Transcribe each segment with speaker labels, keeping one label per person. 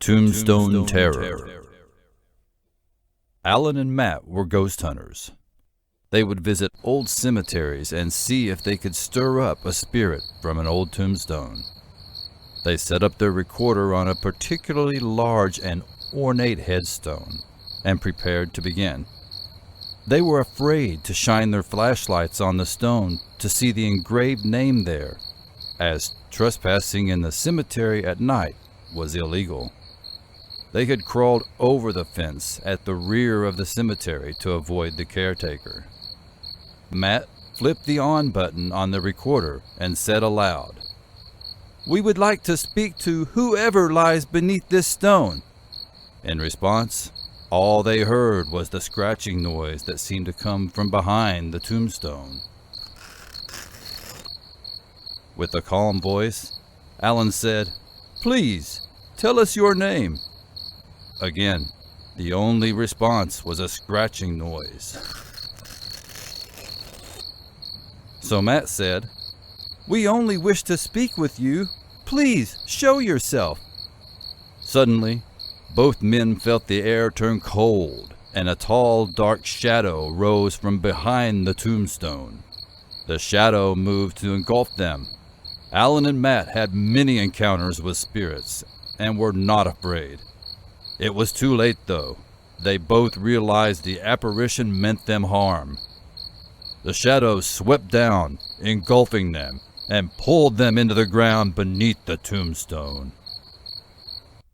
Speaker 1: Tombstone Terror. Alan and Matt were ghost hunters. They would visit old cemeteries and see if they could stir up a spirit from an old tombstone. They set up their recorder on a particularly large and ornate headstone and prepared to begin. They were afraid to shine their flashlights on the stone to see the engraved name there, as trespassing in the cemetery at night was illegal. They had crawled over the fence at the rear of the cemetery to avoid the caretaker. Matt flipped the on button on the recorder and said aloud, "We would like to speak to whoever lies beneath this stone." In response, all they heard was the scratching noise that seemed to come from behind the tombstone. With a calm voice, Alan said, "Please, tell us your name." Again, the only response was a scratching noise. So Matt said, "We only wish to speak with you. Please, show yourself." Suddenly, both men felt the air turn cold, and a tall, dark shadow rose from behind the tombstone. The shadow moved to engulf them. Alan and Matt had many encounters with spirits and were not afraid. It was too late, though. They both realized the apparition meant them harm. The shadow swept down, engulfing them, and pulled them into the ground beneath the tombstone.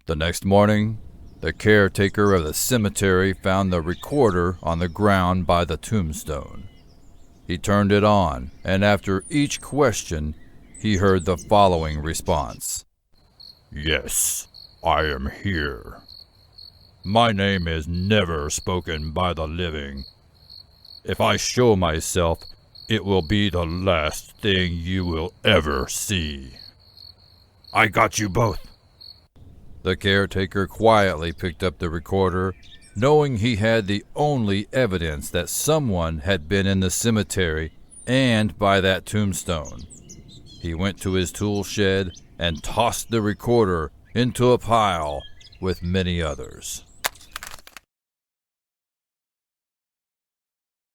Speaker 1: The next morning, the caretaker of the cemetery found the recorder on the ground by the tombstone. He turned it on, and after each question, he heard the following response. "Yes, I am here. My name is never spoken by the living. If I show myself, it will be the last thing you will ever see. I got you both." The caretaker quietly picked up the recorder, knowing he had the only evidence that someone had been in the cemetery and by that tombstone. He went to his tool shed and tossed the recorder into a pile with many others.